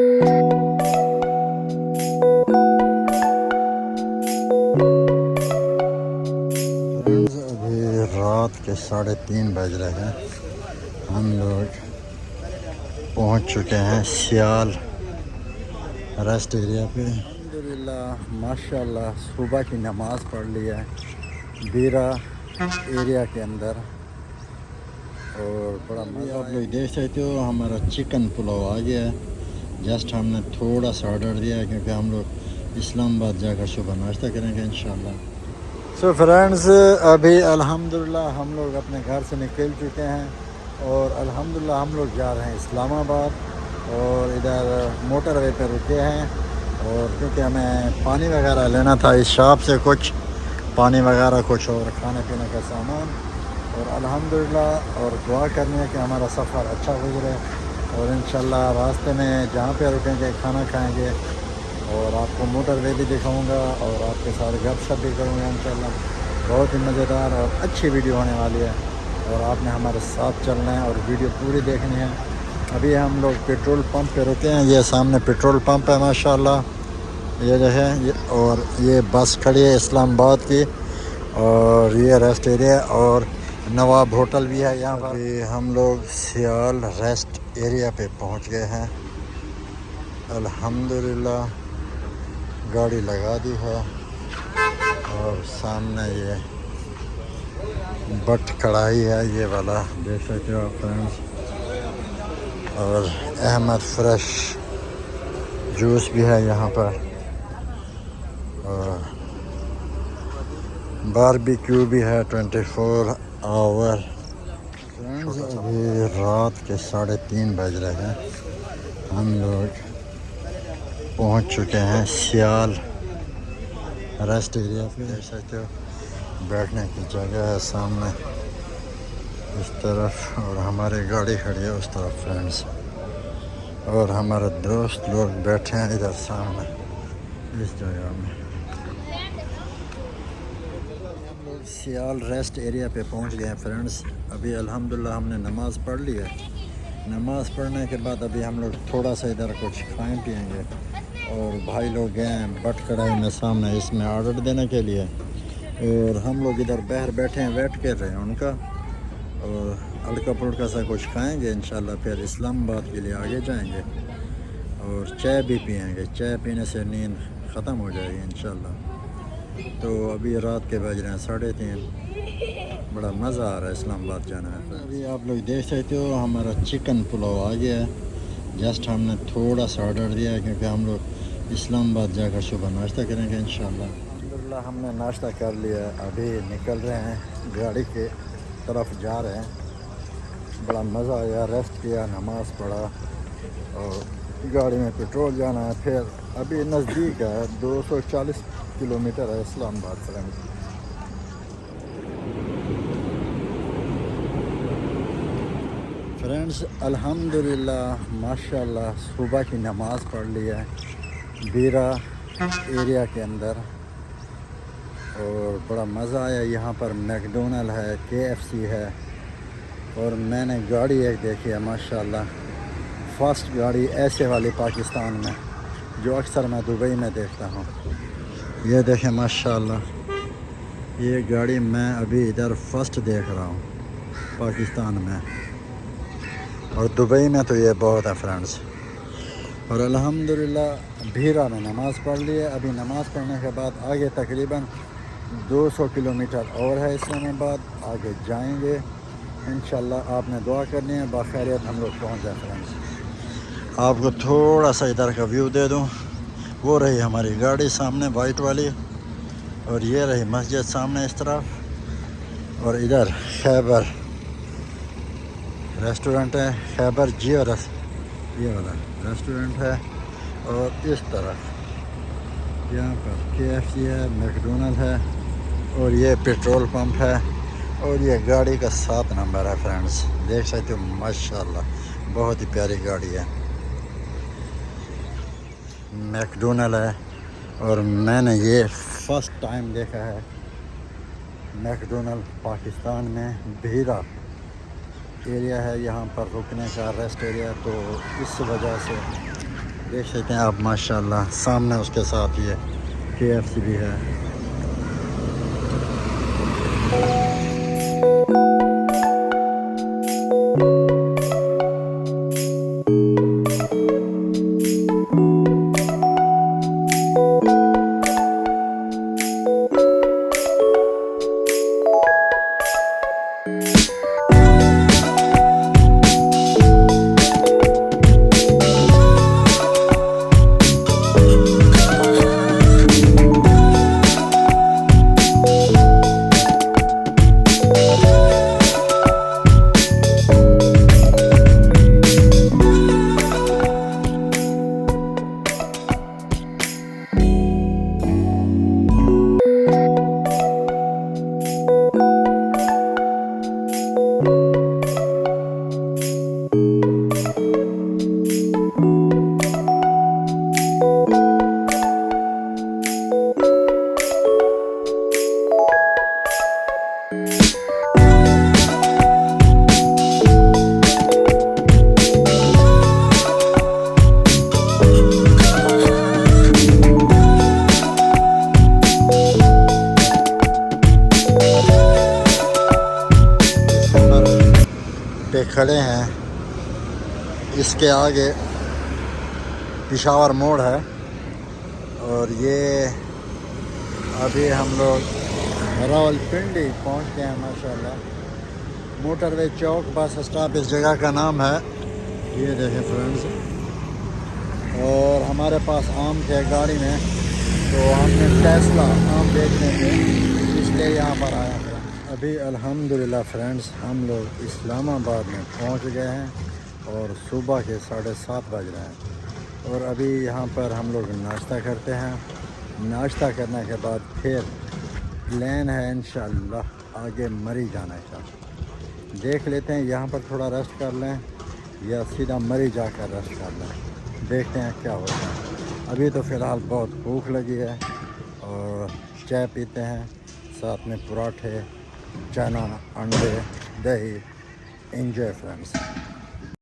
ابھی رات کے 3:30 بج رہے ہیں. ہم لوگ پہنچ چکے ہیں سیال ریسٹ ایریا پہ. الحمدللہ ماشاء اللہ صبح کی نماز پڑھ لی ہے بیرا ایریا کے اندر. اور بڑا مزہ آپ لوگ دیکھ سکتے ہو ہمارا چکن پلاؤ آ گیا ہے. جسٹ ہم نے تھوڑا سا آرڈر دیا ہے کیونکہ ہم لوگ اسلام آباد جا کر صبح ناشتہ کریں گے انشاءاللہ. سو فرینڈز ابھی الحمدللہ ہم لوگ اپنے گھر سے نکل چکے ہیں اور الحمدللہ ہم لوگ جا رہے ہیں اسلام آباد. اور ادھر موٹر وے پہ رکے ہیں اور کیونکہ ہمیں پانی وغیرہ لینا تھا اس شاپ سے, کچھ پانی وغیرہ کچھ اور کھانے پینے کا سامان. اور الحمدللہ اور دعا کرنی ہے کہ ہمارا سفر اچھا گزرے اور انشاءاللہ راستے میں جہاں پہ رکیں گے کھانا کھائیں گے اور آپ کو موٹر وے بھی دکھاؤں گا اور آپ کے ساتھ گپ شپ بھی کروں گا انشاءاللہ. بہت ہی مزیدار اور اچھی ویڈیو ہونے والی ہے اور آپ نے ہمارے ساتھ چلنا ہے اور ویڈیو پوری دیکھنی ہے. ابھی ہم لوگ پیٹرول پمپ پہ رکے ہیں. یہ سامنے پیٹرول پمپ ہے ماشاءاللہ یہ جو ہے, اور یہ بس کھڑی ہے اسلام آباد کی اور یہ ریسٹ ایریا اور نواب ہوٹل بھی ہے یہاں پر. ہم لوگ سیال ریسٹ ایریا پہ پہنچ گئے ہیں الحمدللہ. گاڑی لگا دی ہے اور سامنے یہ بٹ کڑھائی ہے یہ والا دیکھ سکتے ہو آپ فرینڈس. اور احمد فریش جوس بھی ہے یہاں پر اور باربیکیو بھی ہے 24 آور. ابھی رات کے 3:30 بج رہے ہیں. ہم لوگ پہنچ چکے ہیں سیال ریسٹ ایریا پہ. دیکھ سکتے ہو بیٹھنے کی جگہ ہے سامنے اس طرف اور ہماری گاڑی کھڑی ہے اس طرف فرینڈس. اور ہمارے دوست لوگ بیٹھے ہیں ادھر سامنے اس جگہ میں. ہم لوگ سیال ریسٹ ایریا پہ پہنچ گئے ہیں فرینڈس. ابھی الحمدللہ ہم نے نماز پڑھ لی ہے. نماز پڑھنے کے بعد ابھی ہم لوگ تھوڑا سا ادھر کچھ کھائیں پیئیں گے اور بھائی لوگ گئے ہیں بٹ کڑھائی میں سامنے اس میں آرڈر دینے کے لیے اور ہم لوگ ادھر باہر بیٹھے ہیں ویٹ کر رہے ہیں ان کا. اور ہلکا پھلکا سا کچھ کھائیں گے انشاءاللہ پھر اسلام آباد کے لیے آگے جائیں گے اور چائے بھی پئیں گے. چائے پینے سے نیند ختم ہو جائے گی انشاءاللہ. تو ابھی رات کے بج رہے ہیں 3:30. بڑا مزہ آ رہا ہے اسلام آباد جانا ہے. ابھی آپ لوگ دیکھ سکتے ہو ہمارا چکن پلاؤ آ گیا ہے. جسٹ ہم نے تھوڑا سا آرڈر دیا ہے کیونکہ ہم لوگ اسلام آباد جا کر صبح ناشتہ کریں گے انشاءاللہ. الحمدللہ ہم نے ناشتہ کر لیا ہے. ابھی نکل رہے ہیں گاڑی کے طرف جا رہے ہیں. بڑا مزہ آیا, ریسٹ کیا, نماز پڑھا اور گاڑی میں پیٹرول جانا ہے. پھر ابھی نزدیک ہے 240 کلومیٹر ہے اسلام آباد فرینڈ. فرینڈز الحمدللہ ماشاءاللہ صبح کی نماز پڑھ لی ہے بیرا ایریا کے اندر اور بڑا مزہ آیا. یہاں پر میکڈونل ہے, KFC ہے اور میں نے گاڑی ایک دیکھی ہے ماشاءاللہ فرسٹ گاڑی ایسے والی پاکستان میں جو اکثر میں دبئی میں دیکھتا ہوں. یہ دیکھیں ماشاءاللہ یہ گاڑی میں ابھی ادھر فرسٹ دیکھ رہا ہوں پاکستان میں اور دبئی میں تو یہ بہت ہے فرینڈز. اور الحمدللہ بھیرا میں نماز پڑھ لی ہے. ابھی نماز پڑھنے کے بعد آگے تقریباً 200 کلومیٹر اور ہے اسلام آباد. آگے جائیں گے انشاءاللہ. آپ نے دعا کرنی ہے باخیریت ہم لوگ پہنچ جائیں فرینڈز. آپ کو تھوڑا سا ادھر کا ویو دے دوں. وہ رہی ہماری گاڑی سامنے وائٹ والی اور یہ رہی مسجد سامنے اس طرف اور ادھر خیبر ریسٹورنٹ ہے. خیبر جیورس یہ والا ریسٹورنٹ ہے اور اس طرف یہاں پر KFC ہے, میکڈونل ہے اور یہ پیٹرول پمپ ہے اور یہ گاڑی کا 7 نمبر ہے فرینڈز. دیکھ سکتے ہو ماشاءاللہ بہت ہی پیاری گاڑی ہے. میکڈونل ہے اور میں نے یہ فرسٹ ٹائم دیکھا ہے میکڈونل پاکستان میں. بھیرا ایریا ہے یہاں پر رکنے کا ریسٹ ایریا, تو اس وجہ سے دیکھ سکتے ہیں آپ ماشاءاللہ سامنے اس کے ساتھ یہ KFC بھی ہے. پہ کھڑے ہیں. اس کے آگے پشاور موڑ ہے اور یہ ابھی ہم لوگ راولپنڈی پہنچ گئے ہیں ماشاءاللہ. موٹر وے چوک بس اسٹاپ اس جگہ کا نام ہے. یہ دیکھیں فرینڈز, اور ہمارے پاس آم تھے گاڑی میں تو ہم نے ٹیسلا آم بیچنے تھے اس لیے یہاں پر آیا تھا. ابھی الحمدللہ فرینڈز ہم لوگ اسلام آباد میں پہنچ گئے ہیں اور صبح کے 7:30 بج رہے ہیں. اور ابھی یہاں پر ہم لوگ ناشتہ کرتے ہیں. ناشتہ کرنے کے بعد پھر پلان ہے انشاءاللہ آگے مری جانے کا. دیکھ لیتے ہیں یہاں پر تھوڑا ریسٹ کر لیں یا سیدھا مری جا کر ریسٹ کر لیں. دیکھتے ہیں کیا ہوتا ہے. ابھی تو فی الحال بہت بھوک لگی ہے اور چائے پیتے ہیں, ساتھ میں پراٹھے, چنا, انڈے, دہی. Enjoy friends.